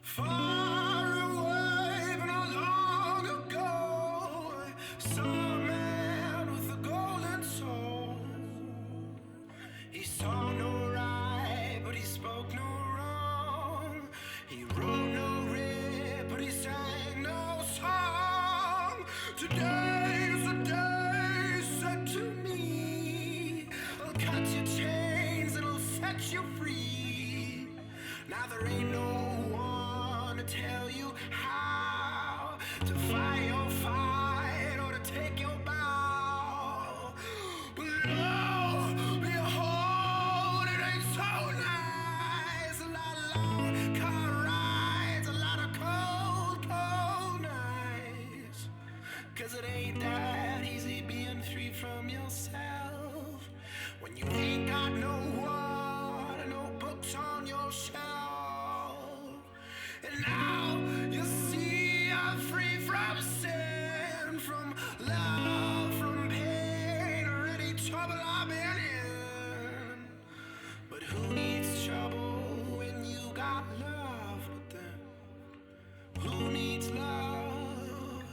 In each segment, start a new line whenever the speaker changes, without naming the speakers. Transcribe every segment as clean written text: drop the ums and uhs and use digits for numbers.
Far away, but not long ago, I saw a man with a golden soul. He saw no right, but he spoke no wrong. He wrote no writ, but he sang no song. Today is the day said to me. I'll cut your chains and I'll set you free. Now there ain't no one to tell you how to fight your fight or to take your bow. But lo, behold, it ain't so nice. A lot of long car rides, a lot of cold, cold nights. 'Cause it ain't that easy being free from yourself when you ain't got no water, no books on your shelf. And now you see I'm free from sin, from love, from pain, or any trouble I've been in. But who needs trouble when you got love? But then who needs love?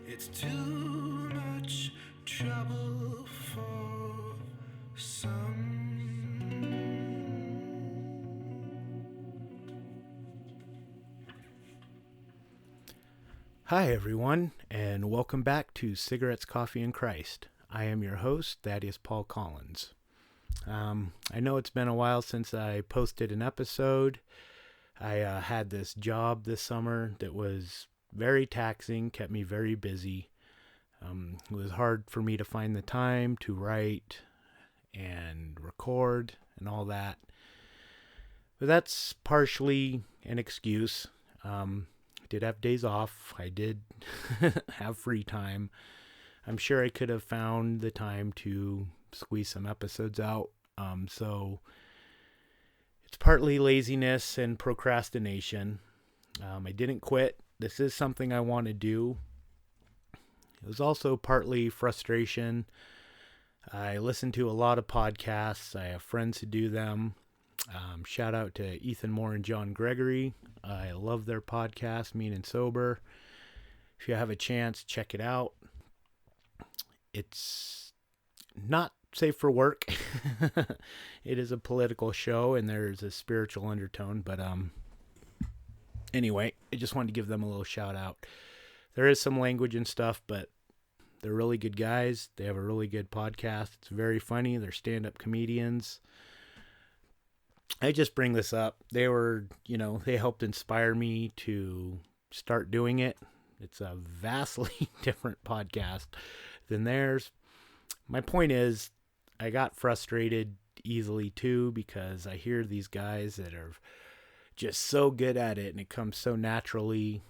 It's too much trouble for some.
Hi, everyone, and welcome back to Cigarettes, Coffee, and Christ. I am your host, Thaddeus Paul Collins. I know it's been a while since I posted an episode. I had this job this summer that was very taxing, kept me very busy. It was hard for me to find the time to write and record and all that. But that's partially an excuse. Did have days off. I did have free time. I'm sure I could have found the time to squeeze some episodes out. So it's partly laziness and procrastination. I didn't quit. This is something I want to do. It was also partly frustration. I listen to a lot of podcasts. I have friends who do them. Shout out to Ethan Moore and John Gregory. I love their podcast, Mean and Sober. If you have a chance, check it out. It's not safe for work. It is a political show and there's a spiritual undertone, but anyway, I just wanted to give them a little shout out. There is some language and stuff, but they're really good guys. They have a really good podcast. It's very funny. They're stand-up comedians. I just bring this up. They were, they helped inspire me to start doing it. It's a vastly different podcast than theirs. My point is, I got frustrated easily too because I hear these guys that are just so good at it and it comes so naturally.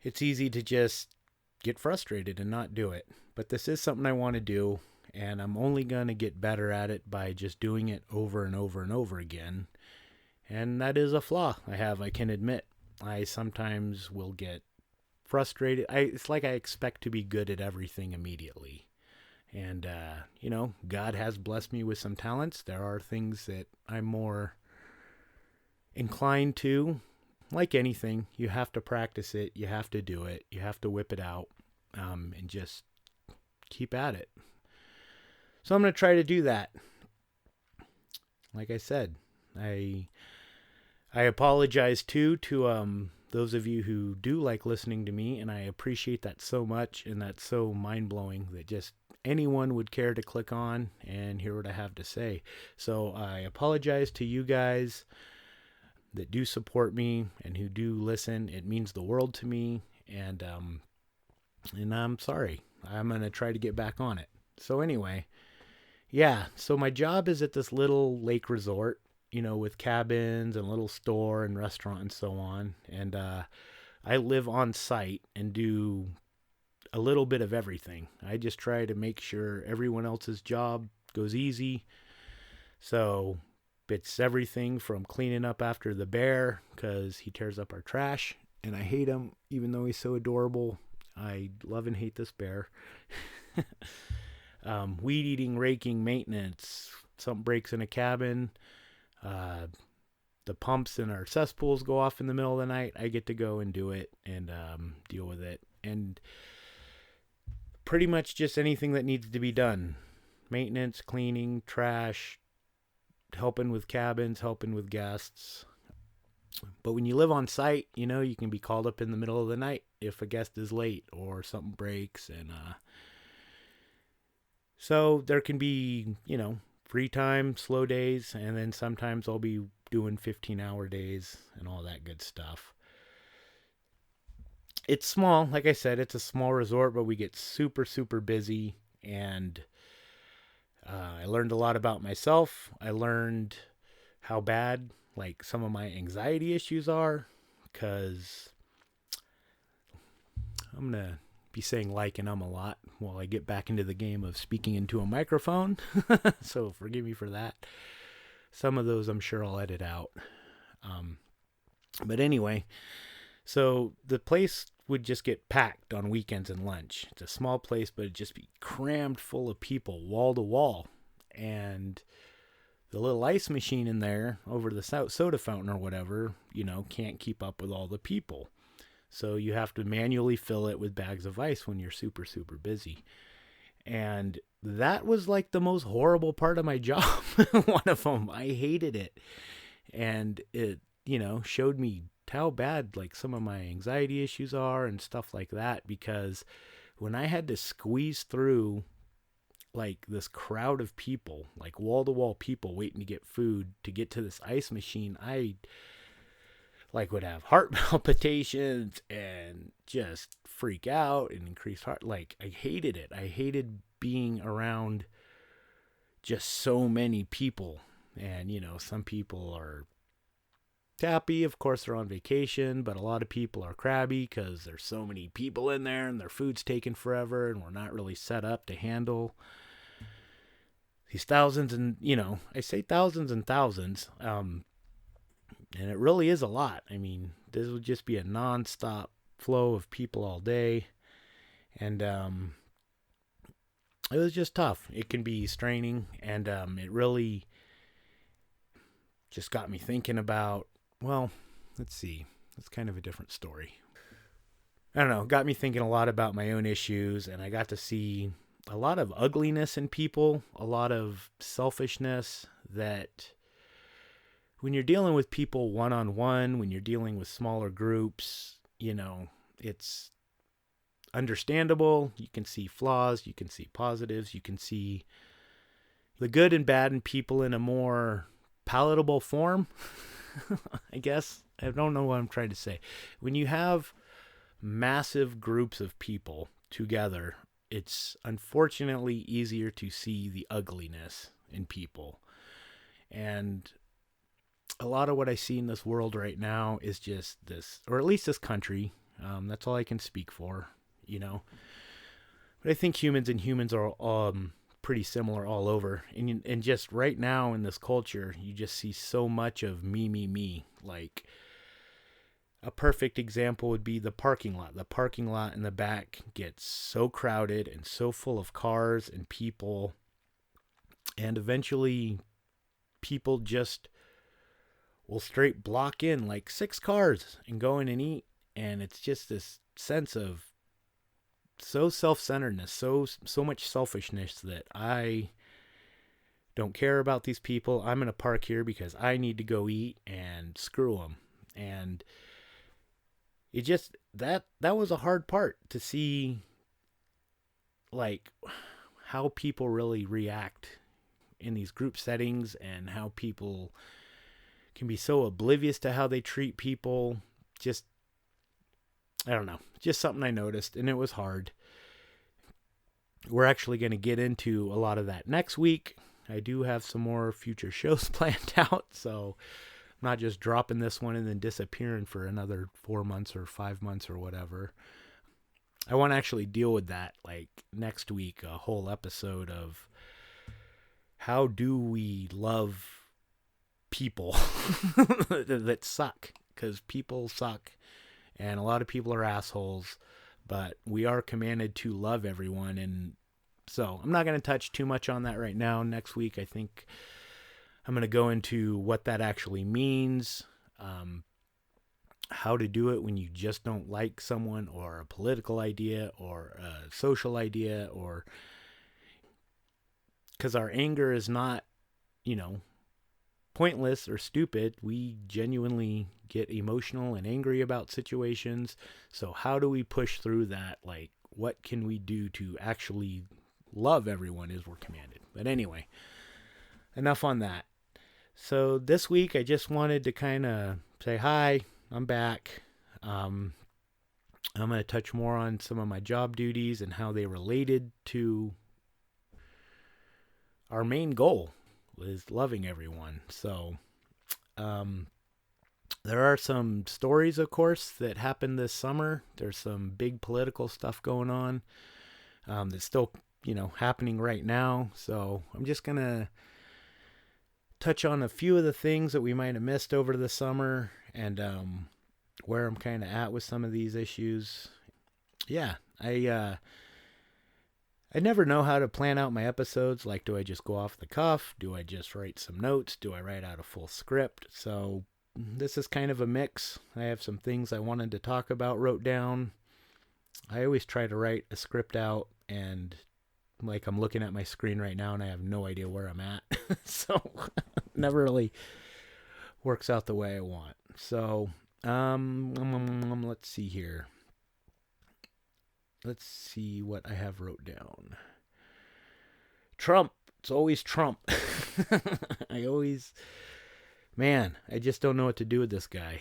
It's easy to just get frustrated and not do it. But this is something I want to do. And I'm only going to get better at it by just doing it over and over and over again. And that is a flaw I have, I can admit. I sometimes will get frustrated. It's like I expect to be good at everything immediately. And, God has blessed me with some talents. There are things that I'm more inclined to. Like anything, you have to practice it. You have to do it. You have to whip it out and just keep at it. So I'm going to try to do that. Like I said, I apologize too to those of you who do like listening to me, and I appreciate that so much, and that's so mind-blowing that just anyone would care to click on and hear what I have to say. So I apologize to you guys that do support me and who do listen. It means the world to me, and I'm sorry. I'm going to try to get back on it. So anyway, yeah, so my job is at this little lake resort, with cabins and a little store and restaurant and so on. And I live on site and do a little bit of everything. I just try to make sure everyone else's job goes easy. So it's everything from cleaning up after the bear because he tears up our trash. And I hate him, even though he's so adorable. I love and hate this bear. Weed eating, raking, maintenance. Something breaks in a cabin. the pumps in our cesspools go off in the middle of the night, I get to go and do it and deal with it. And pretty much just anything that needs to be done. Maintenance, cleaning, trash, helping with cabins, helping with guests. But when you live on site, you know, you can be called up in the middle of the night if a guest is late or something breaks. And so there can be, you know, free time, slow days, and then sometimes I'll be doing 15-hour days and all that good stuff. It's small. Like I said, it's a small resort, but we get super, super busy. And I learned a lot about myself. I learned how bad, like, some of my anxiety issues are, because I'm going to be saying like and a lot while I get back into the game of speaking into a microphone. So forgive me for that. Some of those I'm sure I'll edit out. But anyway, so the place would just get packed on weekends and lunch. It's a small place, but it'd just be crammed full of people, wall to wall. And the little ice machine in there over the soda fountain or whatever, you know, can't keep up with all the people. So you have to manually fill it with bags of ice when you're super, super busy. And that was like the most horrible part of my job. One of them. I hated it. And it, you know, showed me how bad like some of my anxiety issues are and stuff like that. Because when I had to squeeze through like this crowd of people, like wall to wall people waiting to get food to get to this ice machine, I like would have heart palpitations and just freak out and increased heart. Like I hated it. I hated being around just so many people. And, you know, some people are happy. Of course, they're on vacation, but a lot of people are crabby because there's so many people in there and their food's taking forever and we're not really set up to handle these thousands and, you know, I say thousands and thousands. And it really is a lot. I mean, this would just be a nonstop flow of people all day. And it was just tough. It can be straining. And it really just got me thinking about, well, let's see. It's kind of a different story. I don't know. Got me thinking a lot about my own issues. And I got to see a lot of ugliness in people. A lot of selfishness that when you're dealing with people one-on-one, when you're dealing with smaller groups, you know, it's understandable. You can see flaws, you can see positives, you can see the good and bad in people in a more palatable form, I guess. I don't know what I'm trying to say. When you have massive groups of people together, it's unfortunately easier to see the ugliness in people. And a lot of what I see in this world right now is just this, or at least this country. That's all I can speak for, you know. But I think humans are pretty similar all over. And just right now in this culture, you just see so much of me. Like a perfect example would be the parking lot. The parking lot in the back gets so crowded and so full of cars and people. And eventually people just will straight block in like 6 cars and go in and eat. And it's just this sense of so self-centeredness, so much selfishness that I don't care about these people. I'm going to park here because I need to go eat and screw them. And it just, that was a hard part to see, like how people really react in these group settings and how people can be so oblivious to how they treat people. Just, I don't know, just something I noticed, and it was hard. We're actually going to get into a lot of that next week. I do have some more future shows planned out, so I'm not just dropping this one and then disappearing for another 4 months or 5 months or whatever. I want to actually deal with that, like next week, a whole episode of how do we love people that suck, because people suck and a lot of people are assholes, but we are commanded to love everyone. And so I'm not going to touch too much on that right now. Next week, I think I'm going to go into what that actually means, how to do it when you just don't like someone or a political idea or a social idea, or because our anger is not, pointless or stupid. We genuinely get emotional and angry about situations. So how do we push through that? Like, what can we do to actually love everyone as we're commanded? But anyway, enough on that. So this week I just wanted to kind of say hi. I'm back. I'm going to touch more on some of my job duties and how they related to our main goal, is loving everyone. So there are some stories, of course, that happened this summer. There's some big political stuff going on that's still, happening right now. So I'm just going to touch on a few of the things that we might have missed over the summer, and where I'm kind of at with some of these issues. Yeah, I never know how to plan out my episodes. Like, do I just go off the cuff? Do I just write some notes? Do I write out a full script? So this is kind of a mix. I have some things I wanted to talk about wrote down. I always try to write a script out, and like, I'm looking at my screen right now and I have no idea where I'm at. So never really works out the way I want. So let's see here. Let's see what I have wrote down. Trump. It's always Trump. I just don't know what to do with this guy.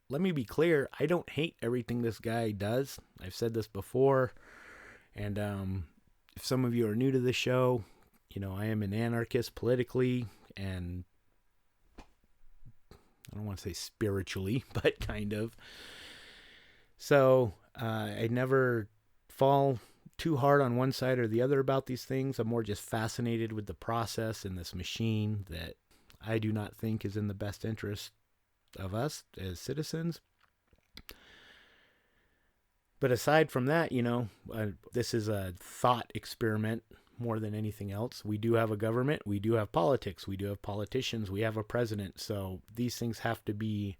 Let me be clear. I don't hate everything this guy does. I've said this before. And if some of you are new to the show, I am an anarchist politically, and I don't want to say spiritually, but kind of. So I never fall too hard on one side or the other about these things. I'm more just fascinated with the process and this machine that I do not think is in the best interest of us as citizens. But aside from that, this is a thought experiment more than anything else. We do have a government. We do have politics. We do have politicians. We have a president. So these things have to be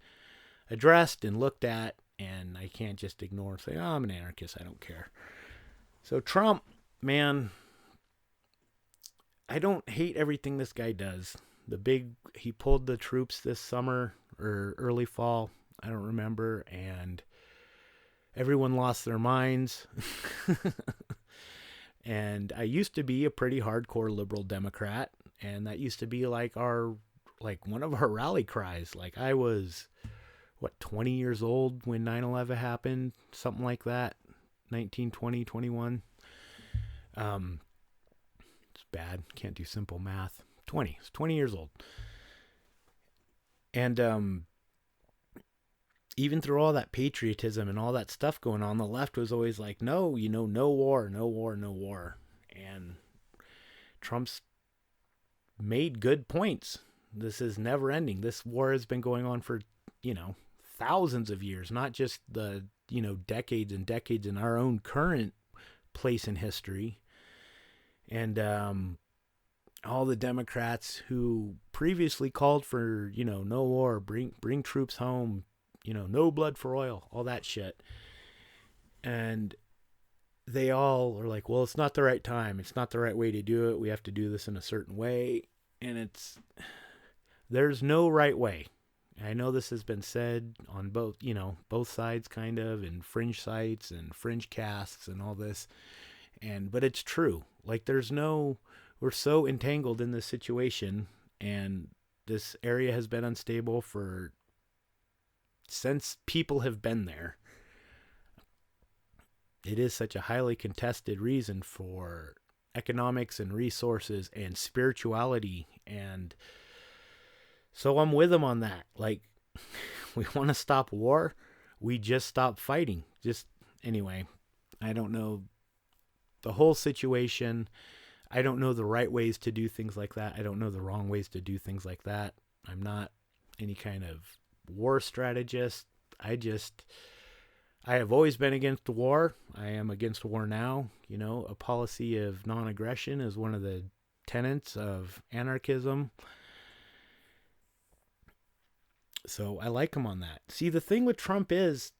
addressed and looked at, and I can't just ignore and say, oh, I'm an anarchist. I don't care. So Trump, man, I don't hate everything this guy does. He pulled the troops this summer or early fall, I don't remember, and everyone lost their minds. And I used to be a pretty hardcore liberal Democrat, and that used to be like one of our rally cries. Like, I was 20 years old when 9/11 happened, something like that. 19, 20, 21. It's bad. Can't do simple math. 20 years old. And even through all that patriotism and all that stuff going on, the left was always like, no, no war, no war, no war. And Trump's made good points. This is never ending. This war has been going on for, thousands of years, not just the, decades and decades in our own current place in history. And all the Democrats who previously called for, no war, bring troops home, no blood for oil, all that shit. And they all are like, well, it's not the right time. It's not the right way to do it. We have to do this in a certain way. And there's no right way. I know this has been said on both sides kind of, and fringe sites and fringe casts and all this. But it's true. Like, we're so entangled in this situation, and this area has been unstable since people have been there. It is such a highly contested reason for economics and resources and spirituality. And so I'm with them on that. Like, we want to stop war. We just stop fighting. Anyway, I don't know the whole situation. I don't know the right ways to do things like that. I don't know the wrong ways to do things like that. I'm not any kind of war strategist. I have always been against war. I am against war now. You know, a policy of non-aggression is one of the tenets of anarchism. So I like him on that. See, the thing with Trump is,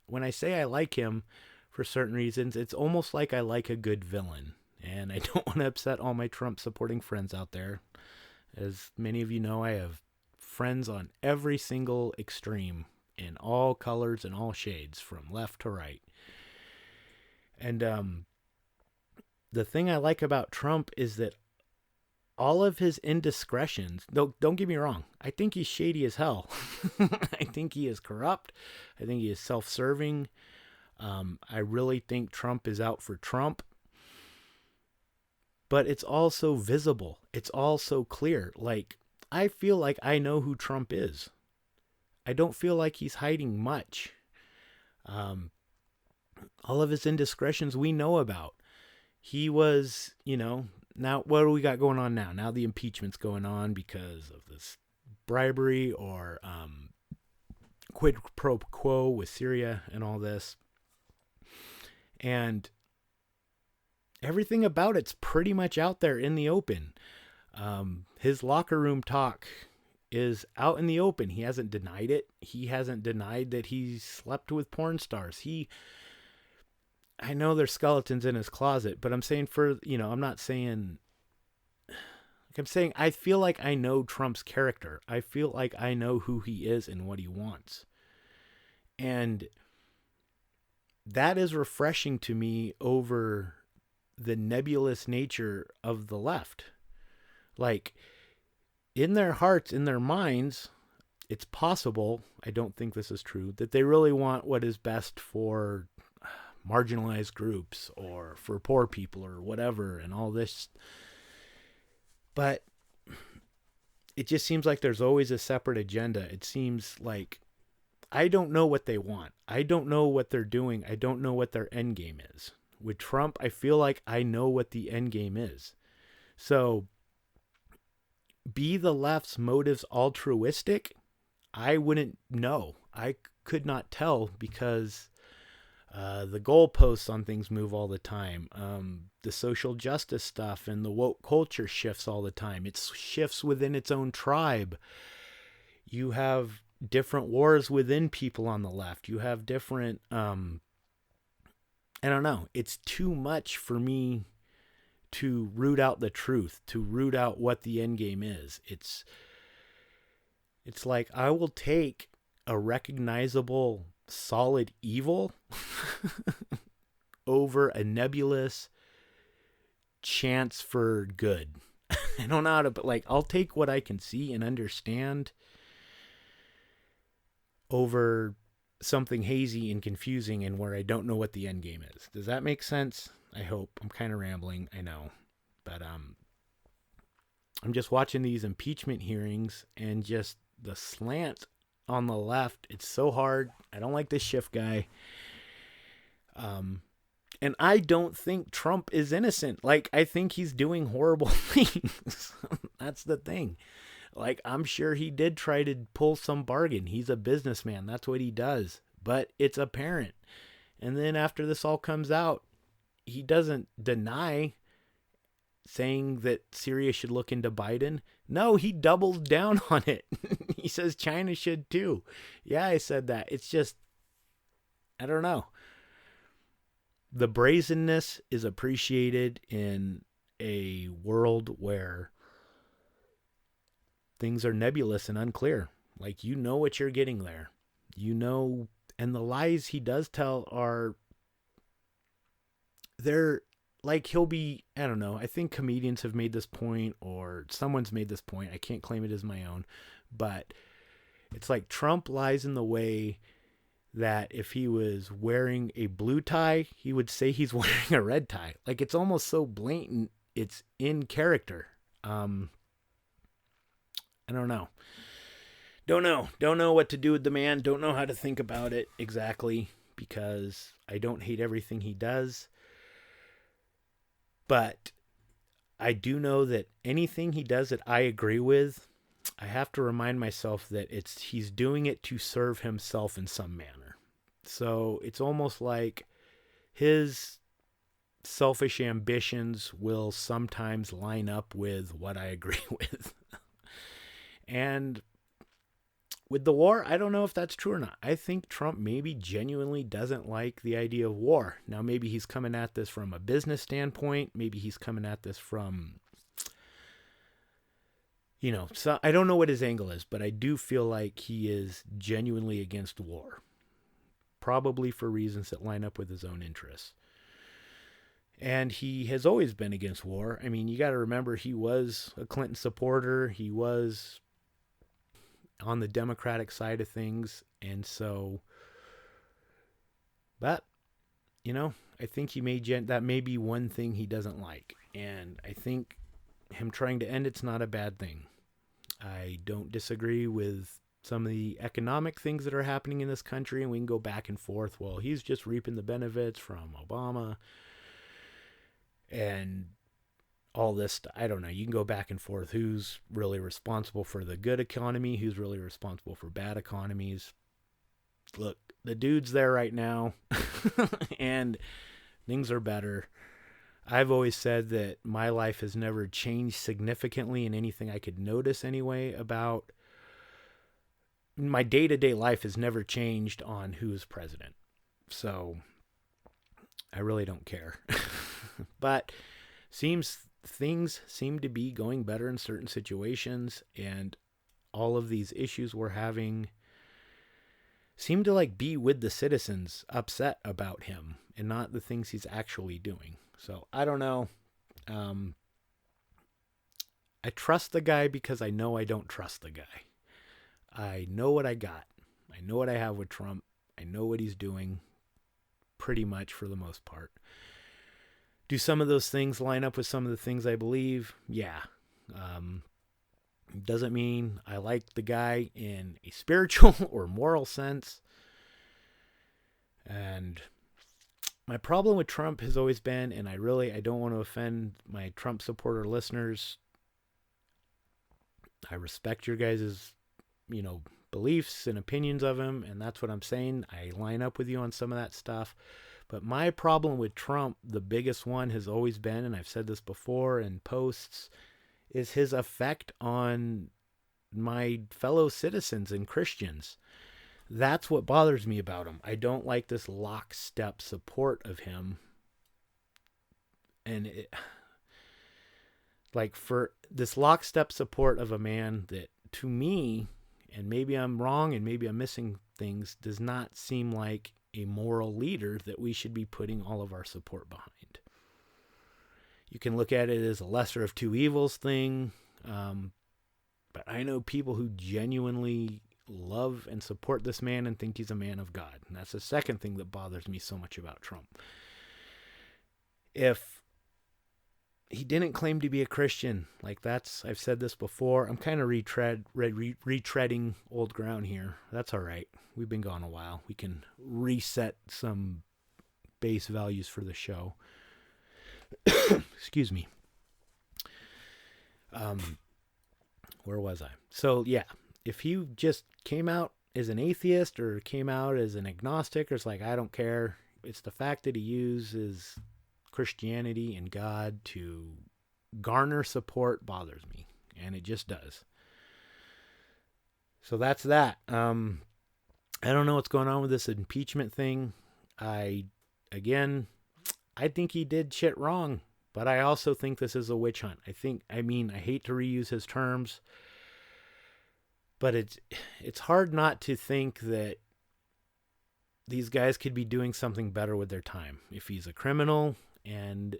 when I say I like him for certain reasons, it's almost like I like a good villain. And I don't want to upset all my Trump supporting friends out there. As many of you know, I have friends on every single extreme in all colors and all shades, from left to right. And the thing I like about Trump is that all of his indiscretions, don't get me wrong, I think he's shady as hell. I think he is corrupt. I think he is self-serving. I really think Trump is out for Trump. But it's also visible. It's all so clear. Like, I feel like I know who Trump is. I don't feel like he's hiding much. All of his indiscretions we know about. He was, you know, now what do we got going on now? Now the impeachment's going on because of this bribery or quid pro quo with Syria and all this. And everything about it's pretty much out there in the open. His locker room talk is out in the open. He hasn't denied it. He hasn't denied that he slept with porn stars. I know there's skeletons in his closet, but I'm saying I'm not saying, I'm saying I feel like I know Trump's character. I feel like I know who he is and what he wants. And that is refreshing to me over the nebulous nature of the left. Like, in their hearts, in their minds, it's possible, I don't think this is true, that they really want what is best for marginalized groups or for poor people or whatever and all this. But it just seems like there's always a separate agenda. It seems like I don't know what they want. I don't know what they're doing. I don't know what their end game is. With Trump, I feel like I know what the end game is. So, be the left's motives altruistic? I wouldn't know. I could not tell because the goalposts on things move all the time. The social justice stuff and the woke culture shifts all the time. It shifts within its own tribe. You have different wars within people on the left. You have different, I don't know. It's too much for me to root out the truth, to root out what the end game is. It's like I will take a recognizable, solid evil over a nebulous chance for good. I don't know how to, but like, I'll take what I can see and understand over something hazy and confusing and where I don't know what the end game is. Does that make sense? I hope. I'm kind of rambling, I know. But I'm just watching these impeachment hearings and just the slant on the left. It's so hard. I don't like this Schiff guy. And I don't think Trump is innocent. Like, I think he's doing horrible things. That's the thing. Like, I'm sure he did try to pull some bargain. He's a businessman. That's what he does. But it's apparent. And then after this all comes out, he doesn't deny saying that Syria should look into Biden. No, he doubles down on it. He says China should too. Yeah, I said that. It's just, I don't know. The brazenness is appreciated in a world where things are nebulous and unclear. Like, you know what you're getting there. You know, and the lies he does tell are, they're like, he'll be, I don't know, I think comedians have made this point, or someone's made this point. I can't claim it as my own, but it's like Trump lies in the way that if he was wearing a blue tie, he would say he's wearing a red tie. Like, it's almost so blatant, it's in character. I don't know. Don't know what to do with the man. Don't know how to think about it exactly, because I don't hate everything he does. But I do know that anything he does that I agree with, I have to remind myself that he's doing it to serve himself in some manner. So it's almost like his selfish ambitions will sometimes line up with what I agree with. And with the war, I don't know if that's true or not. I think Trump maybe genuinely doesn't like the idea of war. Now, maybe he's coming at this from a business standpoint. Maybe he's coming at this from, so I don't know what his angle is, but I do feel like he is genuinely against war. Probably for reasons that line up with his own interests. And he has always been against war. I mean, you got to remember he was a Clinton supporter. He was on the Democratic side of things. And so, but, I think that may be one thing he doesn't like. And I think him trying to end it's not a bad thing. I don't disagree with some of the economic things that are happening in this country, and we can go back and forth. Well, he's just reaping the benefits from Obama and all this stuff. I don't know. You can go back and forth. Who's really responsible for the good economy? Who's really responsible for bad economies? Look, the dude's there right now, and things are better. I've always said that my life has never changed significantly in anything I could notice anyway about my day-to-day life has never changed on who's president. So I really don't care. But things seem to be going better in certain situations, and all of these issues we're having seem to be with the citizens upset about him and not the things he's actually doing. So I don't know. I trust the guy because I know I don't trust the guy. I know what I got. I know what I have with Trump. I know what he's doing pretty much for the most part. Do some of those things line up with some of the things I believe? Yeah. Doesn't mean I like the guy in a spiritual or moral sense. And my problem with Trump has always been, and I don't want to offend my Trump supporter listeners. I respect your guys' beliefs and opinions of him, and that's what I'm saying. I line up with you on some of that stuff. But my problem with Trump, the biggest one, has always been, and I've said this before in posts, is his effect on my fellow citizens and Christians. That's what bothers me about him. I don't like this lockstep support of him. And for this lockstep support of a man that, to me, and maybe I'm wrong and maybe I'm missing things, does not seem like a moral leader that we should be putting all of our support behind. You can look at it as a lesser of two evils thing, but I know people who genuinely love and support this man and think he's a man of God. And that's the second thing that bothers me so much about Trump. If he didn't claim to be a Christian, I've said this before, I'm kind of retreading old ground here. That's all right. We've been gone a while. We can reset some base values for the show. Excuse me. Where was I? So yeah, if he just came out as an atheist or came out as an agnostic, or it's I don't care. It's the fact that he uses Christianity and God to garner support bothers me, and it just does. So that's that. I don't know what's going on with this impeachment thing. I think he did shit wrong, but I also think this is a witch hunt. I hate to reuse his terms, but it's hard not to think that these guys could be doing something better with their time. If he's a criminal, and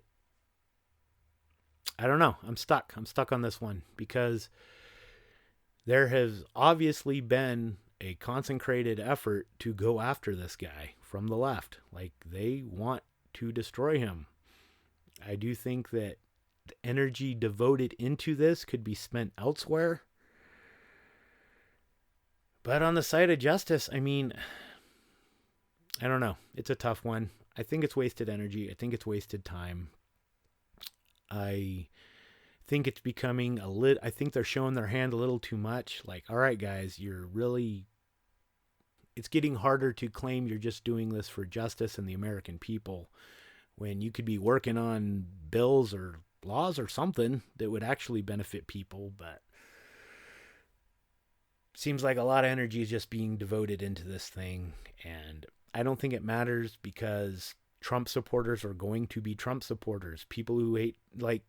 I don't know, I'm stuck on this one, because there has obviously been a concentrated effort to go after this guy from the left. They want to destroy him. I do think that the energy devoted into this could be spent elsewhere. But on the side of justice, I don't know. It's a tough one. I think it's wasted energy. I think it's wasted time. I think it's becoming I think they're showing their hand a little too much. All right, guys, you're really it's getting harder to claim you're just doing this for justice and the American people when you could be working on bills or laws or something that would actually benefit people. But seems like a lot of energy is just being devoted into this thing, and I don't think it matters, because Trump supporters are going to be Trump supporters. People who hate, like,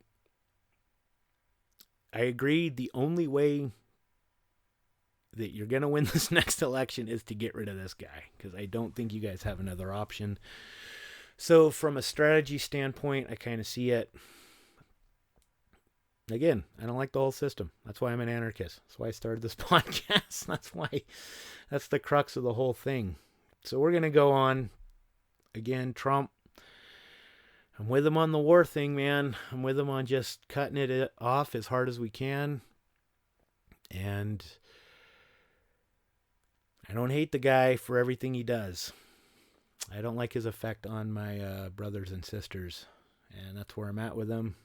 I agree, the only way that you're going to win this next election is to get rid of this guy, because I don't think you guys have another option. So from a strategy standpoint, I kind of see it. Again, I don't like the whole system. That's why I'm an anarchist. That's why I started this podcast. That's the crux of the whole thing. So we're going to go on. Again, Trump, I'm with him on the war thing, man. I'm with him on just cutting it off as hard as we can. And I don't hate the guy for everything he does. I don't like his effect on my brothers and sisters. And that's where I'm at with him.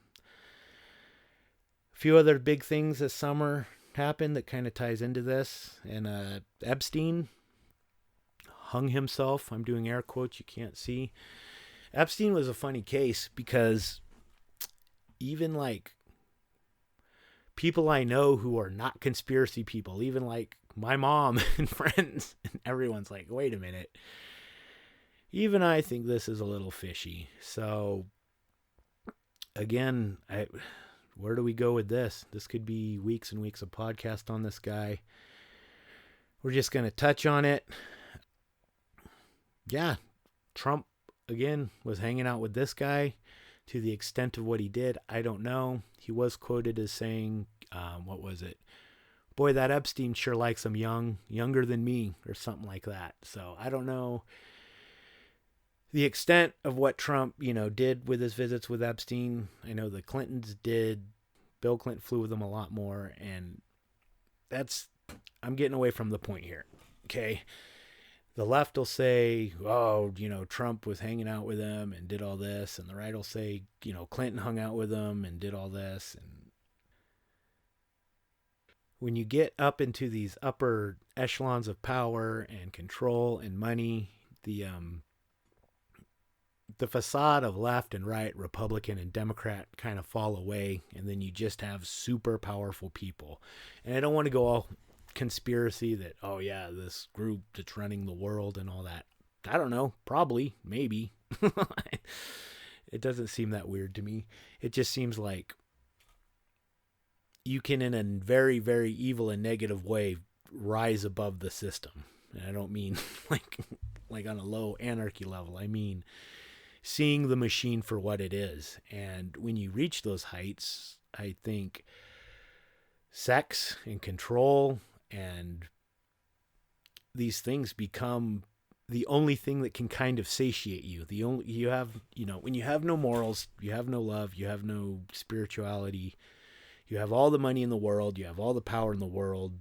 Few other big things this summer happened that kind of ties into this. And Epstein hung himself. I'm doing air quotes, you can't see. Epstein was a funny case, because even like people I know who are not conspiracy people, even like my mom and friends, and everyone's like, wait a minute. Even I think this is a little fishy. So again, where do we go with this? This could be weeks and weeks of podcast on this guy. We're just going to touch on it. Yeah, Trump, again, was hanging out with this guy. To the extent of what he did, I don't know. He was quoted as saying, what was it? Boy, that Epstein sure likes him younger than me, or something like that. So I don't know the extent of what Trump, did with his visits with Epstein. I know the Clintons did. Bill Clinton flew with him a lot more, and I'm getting away from the point here. Okay. The left will say, oh, Trump was hanging out with him and did all this. And the right will say, Clinton hung out with him and did all this. And when you get up into these upper echelons of power and control and money, the facade of left and right, Republican and Democrat, kind of fall away. And then you just have super powerful people. And I don't want to go all conspiracy that, oh yeah, this group that's running the world and all that. I don't know, probably, maybe. It doesn't seem that weird to me. It just seems like you can, in a very, very evil and negative way, rise above the system. And I don't mean like on a low anarchy level. I mean seeing the machine for what it is. And when you reach those heights, I think sex and control and these things become the only thing that can kind of satiate you. When you have no morals, you have no love, you have no spirituality, you have all the money in the world, you have all the power in the world,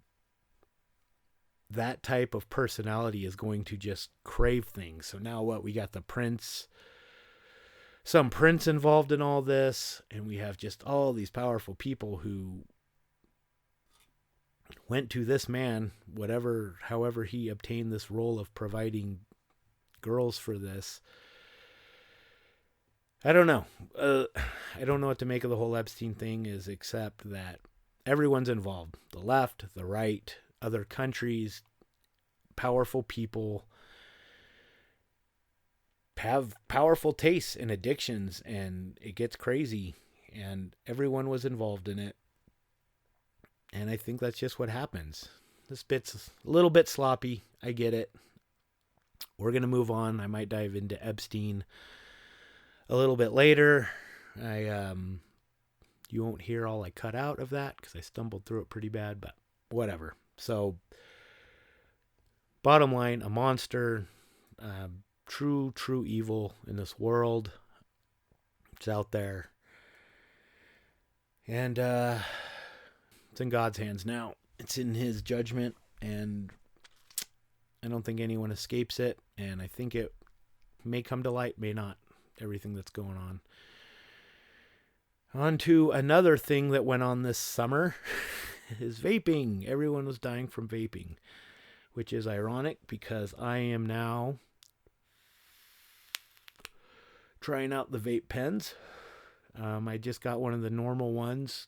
that type of personality is going to just crave things. So now what? We got the prince, some prince involved in all this, and we have just all these powerful people who went to this man, however he obtained this role of providing girls for this. I don't know. I don't know what to make of the whole Epstein thing, except that everyone's involved. The left, the right, other countries, powerful people have powerful tastes and addictions, and it gets crazy, and everyone was involved in it. And I think that's just what happens. This bit's a little bit sloppy. I get it. We're going to move on. I might dive into Epstein a little bit later. You won't hear all I cut out of that because I stumbled through it pretty bad, but whatever. So, bottom line, a monster, true evil in this world. It's out there. And, it's in God's hands now. It's in his judgment, and I don't think anyone escapes it, and I think it may come to light, may not, everything that's going on. On to another thing that went on this summer is vaping. Everyone was dying from vaping. which is ironic because I am now trying out the vape pens. I just got one of the normal ones,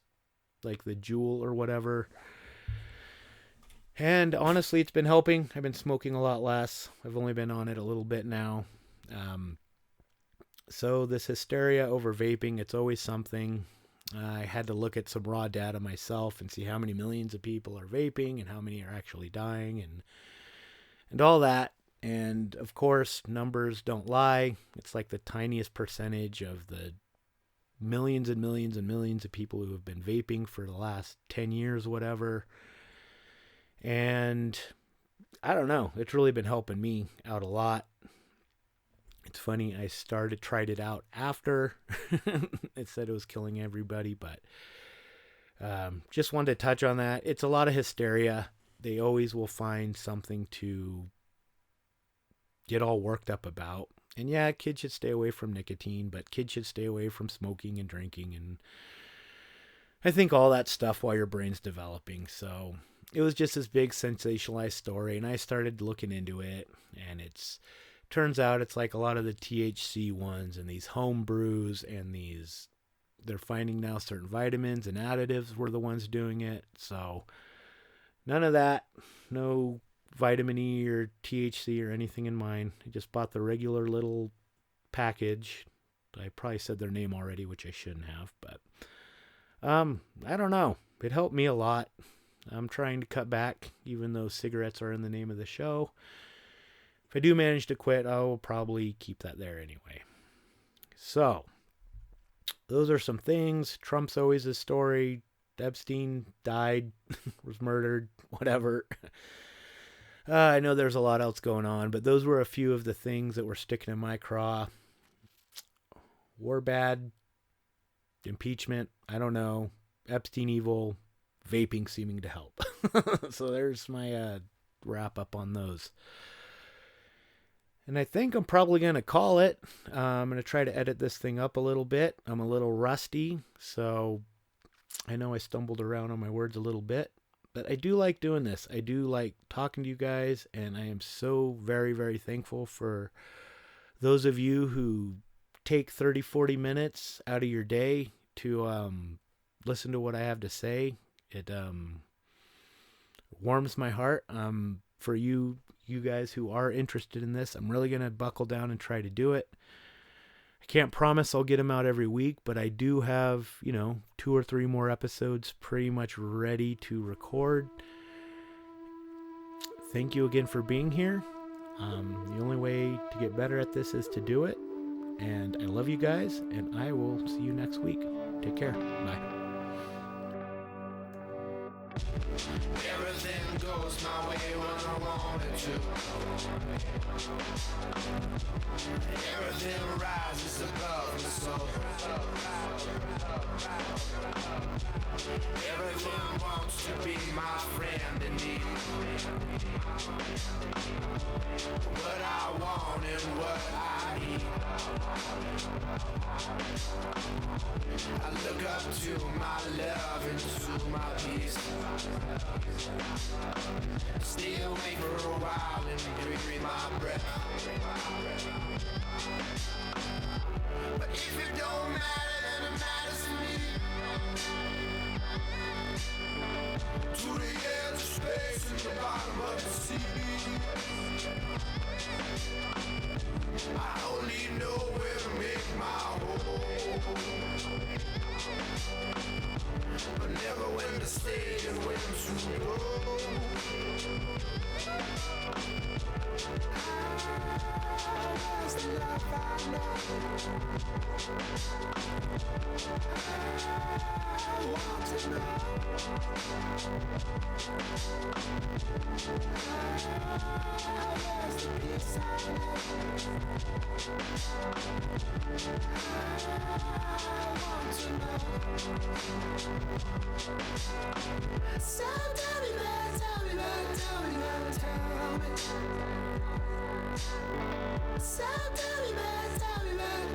like the Juul or whatever. And honestly, it's been helping. I've been smoking a lot less. I've only been on it a little bit now. So this hysteria over vaping, it's always something. I had to look at some raw data myself and see how many millions of people are vaping and how many are actually dying and all that. And of course, numbers don't lie. It's like the tiniest percentage of the millions and millions and millions of people who have been vaping for the last 10 years, whatever. And I don't know. It's really been helping me out a lot. It's funny. I tried it out after it said it was killing everybody, but just wanted to touch on that. It's a lot of hysteria. They always will find something to get all worked up about. And yeah, kids should stay away from nicotine, but kids should stay away from smoking and drinking. And I think all that stuff while your brain's developing. So it was just this big sensationalized story. And I started looking into it, and turns out it's like a lot of the THC ones and these home brews and they're finding now certain vitamins and additives were the ones doing it. So none of that, no vitamin E or THC or anything in mine. I just bought the regular little package. I probably said their name already, which I shouldn't have, but I don't know. It helped me a lot. I'm trying to cut back, even though cigarettes are in the name of the show. If I do manage to quit, I will probably keep that there anyway. So, those are some things. Trump's always a story. Epstein died, was murdered, whatever. I know there's a lot else going on, but those were a few of the things that were sticking in my craw. War bad, impeachment, I don't know. Epstein evil, vaping seeming to help. So there's my wrap up on those. And I think I'm probably going to call it. I'm going to try to edit this thing up a little bit. I'm a little rusty, so I know I stumbled around on my words a little bit. But I do like doing this. I do like talking to you guys, and I am so very, very thankful for those of you who take 30, 40 minutes out of your day to listen to what I have to say. It warms my heart. For you guys who are interested in this, I'm really going to buckle down and try to do it. I can't promise I'll get them out every week, but I do have, 2 or 3 more episodes pretty much ready to record. Thank you again for being here. The only way to get better at this is to do it. And I love you guys, and I will see you next week. Take care. Bye.
Everything goes my way when I want it to. Everything rises above the soul. Everything wants to be my friend in need. What I want and what I need. I look up to my love and to my peace. Stay awake for a while and breathe my breath. But if it don't matter, then it matters to me. To the edge of space and the bottom of the sea. I only know where to make my home, but never when to stay and when to go. That's the love I know. I want to know. There's the peace I know. I want to know. So tell me, man, tell me, man, tell me, man, tell me. So tell me, man, tell me, man,